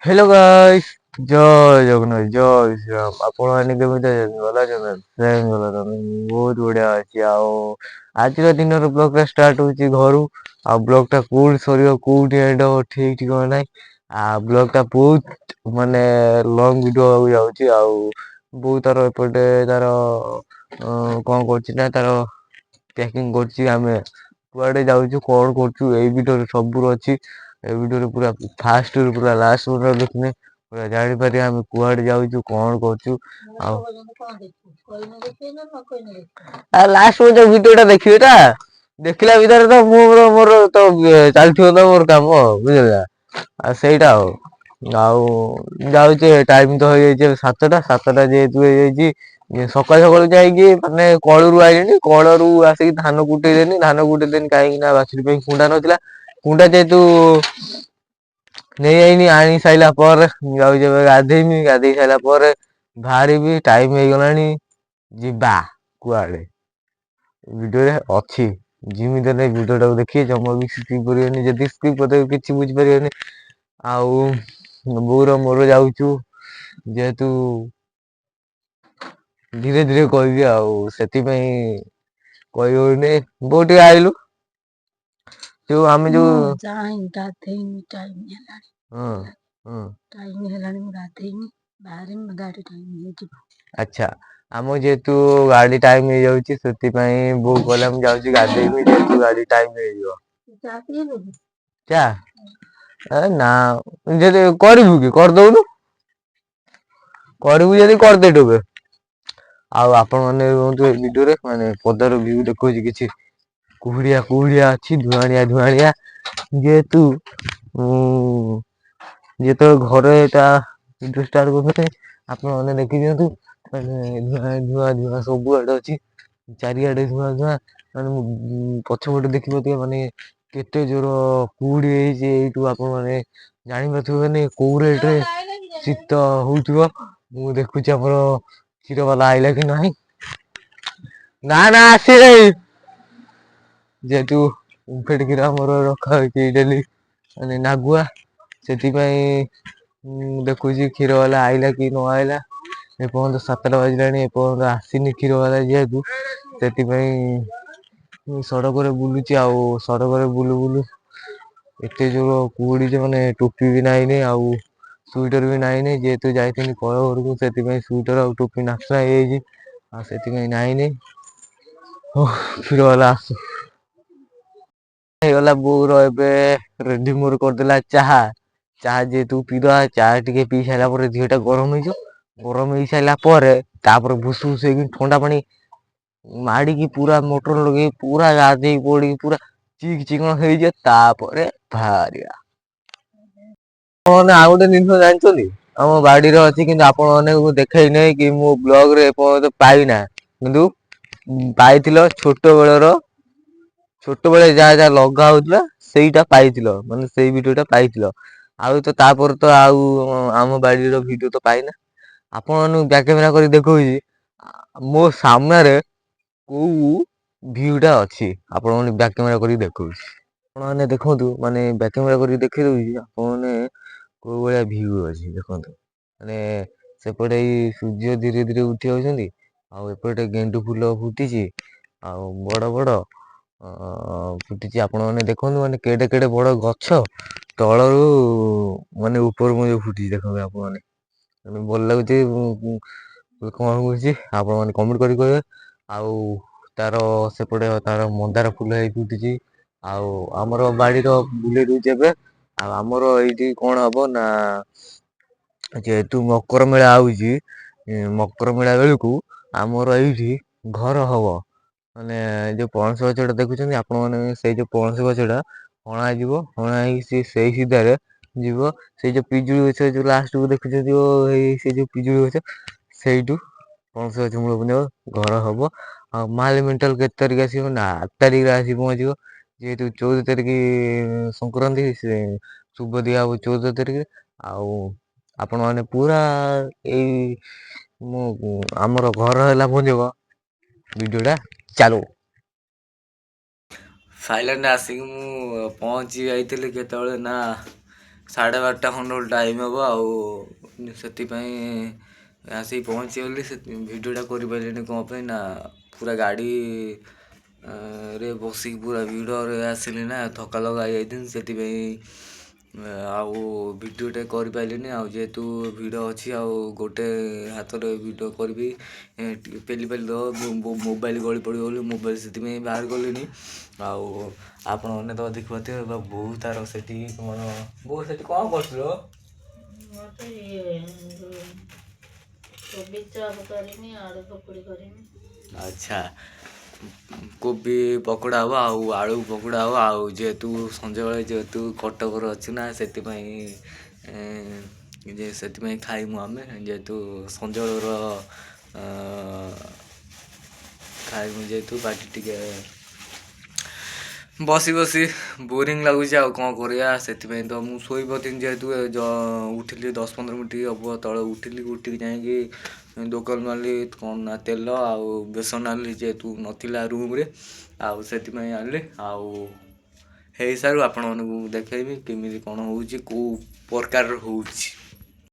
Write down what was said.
Hello guys. जय जगन्नाथ जय श्रीराम। आपण मैंने केମିତି ଅଛନ୍ତି? ଭଲ ଅଛନ୍ତି? ସେମ୍ ଭଲ ଅଛନ୍ତି। ବହୁତ ବଢିଆ ଅଛି। ଆଉ ଆଜିର ଦିନର ବ୍ଲଗ ଟା ଷ୍ଟାର୍ଟ ହଉଛି ଘରୁ। ଆଉ ବ୍ଲଗ ଟା କୋଉଠି ସରିବ କୋଉଠି ଏଣ୍ଡ ହବ ଠିକ ଠିକଣା ନାହିଁ। ଆଉ ବ୍ଲଗ ଟା ବହୁତ ମାନେ ଲଙ୍ଗ ଭିଡିଓ ହବାକୁ ଯାଉଛି। ଆଉ ବୋଉ ତାର ଏପଟେ ତାର କଣ କରୁଛି ନା ତାର ପ୍ୟାକିଂ କରୁଛି। ଆମେ କୁଆଡେ ଯାଉଛୁ କଣ କରୁଛୁ ଏଇ ଭିଡିଓରେ ସବୁ ଅଛି। ଏ ଭିଡିଓରେ ପୁରା ଫାଷ୍ଟ ରୁ ପୁରା ଲାଷ୍ଟ ପର୍ଯ୍ୟନ୍ତ ଦେଖିଲେ ପୁରା ଜାଣିପାରିବା ଆମେ କୁଆଡେ ଯାଉଛୁ କଣ କରୁଛୁ। ଆଉ ଲାଷ୍ଟ ପର୍ଯ୍ୟନ୍ତ ଭିଡିଓ ଟା ଦେଖିବେ ଟା ଦେଖିଲା ଭିତରେ ତ ମୋର ତ ଚାଲିଥିବ ତ ମୋର କାମ ବୁଝିଲା। ଆଉ ସେଇଟା ଆଉ ଯାଉଛି ଟାଇମ ତ ହେଇଯାଇଛି ସାତଟା ଯେହେତୁ ହେଇଯାଇଛି ସକାଳୁ ସକାଳୁ ଯାଇକି ମାନେ କଳରୁ ଆଇଲିଣି କଳରୁ ଆସିକି ଧାନ କୁଟେଇଦେନି ଧାନ କୁଟେଇଦେନି କାହିଁକି ନା ବାଛୁରୀ ପାଇଁ କୁଣ୍ଡା ନଥିଲା। କୁଣ୍ଡା ଯେହେତୁ ନେଇଆଇନି ଆଣି ସାରିଲା ପରେ ଯାଉଛି ଏବେ ଗାଧେଇମି ଗାଧେଇ ସାରିଲା ପରେ ବାହାରିବି ଟାଇମ ହେଇଗଲାଣି ଯିବା କୁଆଡେ ଭିଡିଓରେ ଅଛି। ଯେମିତି ହେଲେ ଭିଡିଓ ଟାକୁ ଦେଖିବେ ଜମା ବି ସ୍କିପ କରିବେନି ଯଦି ସ୍କିପ କରିଦେବେ କିଛି ବୁଝିପାରିବେନି। ଆଉ ବୋଉର ମୋର ଯାଉଛୁ ଯେହେତୁ ଧୀରେ ଧୀରେ କହିବି ଆଉ ସେଥିପାଇଁ କହିହଉନି ବୋଉ ଟିକେ ଆଇଲୁ ଯୋଉ ଆମେ ଯୋଉ ଗାଧେଇନି ଟାଇମ ହେଲାଣି। ଟାଇମ ହେଲାଣି ମୁଁ ଗାଧେଇନି ବାହାରିମି ଗାଡି ଟାଇମ ହେଇଯିବ। ଆଚ୍ଛା ଆମ ଯେହେତୁ ଗାଡି ଟାଇମ ହେଇଯାଉଛି ସେଥିପାଇଁ ବୋଉ କହିଲା ମୁଁ ଯାଉଛି ଗାଧେଇବି ଯେହେତୁ ଗାଡି ଟାଇମ ହେଇଯିବ। ଚା ପିଇବୁ କି? ଚା ଏ ନା ଯଦି କରିବୁ କି କରିଦଉନୁ। କରିବୁ ଯଦି କରିଦେ ଟୋବେ। ଆଉ ଆପଣ ମାନେ ରୁହନ୍ତୁ ଏ ଭିଡିଓରେ ମାନେ ପଦାର ଭିଉ ଦେଖଉଛି କିଛି କୁହୁଡିଆ କୁହୁଡିଆ ଅଛି ଧୁଆଁଳିଆ ଧୁଆଁଳିଆ ଯେହେତୁ ଯେତେବେଳେ ଘରେ ଏଟା ଭିଡିଓ ଷ୍ଟାର୍ଟ କରୁଥିଲେ ଆପଣ ମାନେ ଦେଖିଦିଅନ୍ତୁ ମାନେ ଧୂଆଁ ସବୁଆଡେ ଅଛି। ଚାରିଆଡେ ଧୂଆଁ ଧୂଆଁ ମାନେ ପଛପଟେ ଦେଖିବ ଟିକେ ମାନେ କେତେ ଜୋର କୁହୁଡି ହେଇଛି ଏଇଠୁ ଆପଣ ମାନେ ଜାଣିପାରୁଥିବେ ମାନେ କୋଉ ରେଟରେ ଶୀତ ହଉଥିବ। ମୁଁ ଦେଖୁଛି ଆମର କ୍ଷୀର ବାଲା ଆଇଲା କି ନାହିଁ। ନା ନା ଆସିନେଇ। ଯେହେତୁ ଓମଫେଡ କ୍ଷୀର ଆମର ରଖା ହଉଛି ଡେଲି ମାନେ ନାଗୁଆ ସେଥିପାଇଁ ଦେଖୁଛି କ୍ଷୀର ବାଲା ଆଇଲା କି ନ ଆଇଲା। ଏପର୍ଯ୍ୟନ୍ତ 7ଟା ବାଜିଲାଣି ଏପର୍ଯ୍ୟନ୍ତ ଆସିନି କ୍ଷୀର ବାଲା ଯେହେତୁ ସେଥିପାଇଁ ସଡକରେ ବୁଲୁଛି ଆଉ ସଡକରେ ବୁଲୁ ବୁଲୁ ଏତେ ଜୋର କୁହୁଡି ଯେ ମାନେ ଟୋପି ବି ନାଇଁନି ଆଉ ସୁଇଟର ବି ନାଇଁନି ଯେହେତୁ ଯାଇଥିଲି କଳ ଘରକୁ ସେଥିପାଇଁ ସୁଇଟର ଆଉ ଟୋପି ନାଶା ହେଇଯାଇଛି। ଆଉ ସେଥିପାଇଁ ନାଇଁନି କ୍ଷୀର ବାଲା ଆସୁ। ହେଇଗଲା ବୋଉର ଏବେ ରେଡି ମୋର କରିଦେଲା ଚାହା। ଚାହା ଯେହେତୁ ପିଇଦବା ଚାହା ଟିକେ ପିଇ ସାରିଲା ପରେ ଦିହଟା ଗରମ ହେଇଯିବ। ଗରମ ହେଇ ସାରିଲା ପରେ ତାପରେ ଭୁସ ଭୁସ ହେଇକି ଥଣ୍ଡା ପାଣି ମାଡିକି ପୁରା ମୋଟର ଲଗେଇକି ପୁରା ଗାଧେଇ ପଡିକି ପୁରା ଚିକ ଚିକଣ ହେଇଯିବ ତାପରେ ବାହାରିବା। ଆପଣ ଆଉ ଗୋଟେ ଜିନିଷ ଜାଣିଛନ୍ତି? ଆମ ବାଡିରେ ଅଛି କିନ୍ତୁ ଆପଣ ମାନଙ୍କୁ ଦେଖେଇ ନାହିଁ କି ମୁଁ ବ୍ଲଗ ରେ ଏପର୍ଯ୍ୟନ୍ତ ପାଇନା କିନ୍ତୁ ପାଇଥିଲ ଛୋଟ ବେଳର ଛୋଟବେଳେ ଯାହା ଯାହା ଲଗା ହଉଥିଲା ସେଇଟା ପାଇଥିଲ ମାନେ ସେଇ ଭିଡିଓ ଟା ପାଇଥିଲ। ଆଉ ତ ତାପରେ ତ ଆଉ ଆମ ବାଡିର ଭିଡିଓ ତ ପାଇନା। ଆପଣ ମାନଙ୍କୁ ବ୍ୟାକ୍ କ୍ୟାମେରା କରି ଦେଖଉଛି ମୋ ସାମ୍ନାରେ କୋଉ ଭିଉ ଟା ଅଛି ଆପଣ ମାନେ ବ୍ୟାକ୍ କ୍ୟାମେରା କରିକି ଦେଖଉଛି। ଆପଣ ମାନେ ଦେଖନ୍ତୁ ମାନେ ବ୍ୟାକ୍ କ୍ୟାମେରା କରିକି ଦେଖେଇ ଦଉଛି ଆପଣ ମାନେ କୋଉ ଭଳିଆ ଭିୟୁ ଅଛି ଦେଖନ୍ତୁ। ମାନେ ସେପଟେ ଏଇ ସୂର୍ଯ୍ୟ ଧୀରେ ଧୀରେ ଉଠି ଯାଉଛନ୍ତି। ଆଉ ଏପଟେ ଗେଣ୍ଡୁ ଫୁଲ ଫୁଟିଛି ଆଉ ବଡ ବଡ ଫୁଟିଛି ଆପଣ ମାନେ ଦେଖନ୍ତୁ ମାନେ କେଡେ କେଡେ ବଡ ଗଛ ତଳରୁ ମାନେ ଉପର ମୁଞ୍ଜ ଫୁଟିଛି ଦେଖନ୍ତୁ ଆପଣ ମାନେ ଭଲ ଲାଗୁଛି କଣ କହୁଛି ଆପଣ ମାନେ କମେଣ୍ଟ କରି କହିବେ। ଆଉ ତାର ସେପଟେ ତାର ମନ୍ଦାର ଫୁଲ ହେଇକି ଉଠିଛି। ଆଉ ଆମର ବାଡିର ବୁଲେଇ ଦଉଛି ଏବେ ଆଉ ଆମର ଏଇଠି କଣ ହବ ନା ଯେହେତୁ ମକର ମେଳା ହଉଛି ମକର ମେଳା ବେଳକୁ ଆମର ଏଇଠି ଘର ହବ। ମାନେ ଯୋଉ ପଣସ ଗଛ ଟା ଦେଖୁଛନ୍ତି ଆପଣ ମାନେ ସେଇ ଯୋଉ ପଣସ ଗଛ ଟା ହଣା ଯିବ ହଣା ହେଇକି ସେ ସେଇ ସିଧାରେ ଯିବ ସେଇ ଯୋଉ ପିଜୁଳି ଗଛ ଯୋଉ ଲାଷ୍ଟ କୁ ଦେଖୁଛନ୍ତି ଏଇ ସେ ଯୋଉ ପିଜୁଳି ଗଛ ସେଇଠୁ ପଣସ ଗଛ ମୂଳକୁ ନେବ ଘର ହବ। ଆଉ ମାଲ ମେଣ୍ଟାଲ କେତେ ତାରିଖ ଆସିବ ନା 8 ତାରିଖରେ ଆସି ପହଞ୍ଚିବ। ଯେହେତୁ 14 ତାରିଖ ସଂକ୍ରାନ୍ତି ସେ ଶୁଭ ଦିଆ ହବ 14 ତାରିଖରେ ଆଉ ଆପଣ ମାନେ ପୁରା ଏଇ ମୁଁ ଆମର ଘର ହେଲା ପହଞ୍ଚିବ ଭିଡିଓ ଟା ଚାଲୁ। ସାଇଲେଣ୍ଟ ଆସିକି ମୁଁ ପହଞ୍ଚି ଯାଇଥିଲି କେତେବେଳେ ନା 12:30 ଖଣ୍ଡେ ଟାଇମ୍ ହେବ ଆଉ ସେଥିପାଇଁ ଆସିକି ପହଞ୍ଚିଗଲି। ସେ ଭିଡ଼ିଓଟା କରିପାରିଲିନି କ'ଣ ପାଇଁ ନା ପୁରା ଗାଡ଼ି ରେ ବସିକି ପୁରା ଭିଡ଼ରେ ଆସିଲି ନା, ଥକା ଲଗା ହେଇଯାଇଥିଲି। ସେଥିପାଇଁ ଆଉ ଭିଡ଼ିଓଟା କରିପାରିଲିନି। ଆଉ ଯେହେତୁ ଭିଡ଼ ଅଛି ଆଉ ଗୋଟେ ହାତରେ ଭିଡ଼ିଓ କରିବି ପେଲି ଦେବ ମୋବାଇଲ ଗଳି ପଡ଼ିବ ବୋଲି ମୋବାଇଲ ସେଥିପାଇଁ ବାହାର କଲିନି। ଆଉ ଆପଣମାନେ ତ ଦେଖିପାରୁଥିବେ ବୋଉ ତାର ସେଠି କ'ଣ ବୋଉ ସେଠି କ'ଣ କରୁଥିଲ? ଆଚ୍ଛା, କୋବି ପକୋଡ଼ା ହେବ ଆଉ ଆଳୁ ପକୋଡ଼ା ହେବ। ଆଉ ଯେହେତୁ ସଞ୍ଜବେଳେ ଯେହେତୁ କଟକରେ ଅଛୁ ନା ସେଥିପାଇଁ ଖାଇମୁ ଆମେ। ଯେହେତୁ ସଞ୍ଜବେଳର ଖାଇମୁ ଯେହେତୁ ପାଟି ଟିକେ ବସି ବସି ବୋରିଂ ଲାଗୁଛି ଆଉ କ'ଣ କରିବା। ସେଥିପାଇଁ ତ ମୁଁ ଶୋଇପଡ଼ିଥିଲି। ଯେହେତୁ ଉଠିଲି 10-15 ମିନିଟ୍ ହେବ ତଳେ ଉଠିକି ଯାଇକି ଦୋକାନରୁ ଆଣିଲି କ'ଣ ନା ତେଲ ଆଉ ବେସନ ଆଣିଲି, ଯେହେତୁ ନଥିଲା ରୁମ୍ରେ। ଆଉ ସେଥିପାଇଁ ଆଣିଲି। ଆଉ ହେଇସାରୁ ଆପଣମାନଙ୍କୁ ଦେଖେଇବି କେମିତି କ'ଣ ହେଉଛି, କେଉଁ ପ୍ରକାରର ହେଉଛି।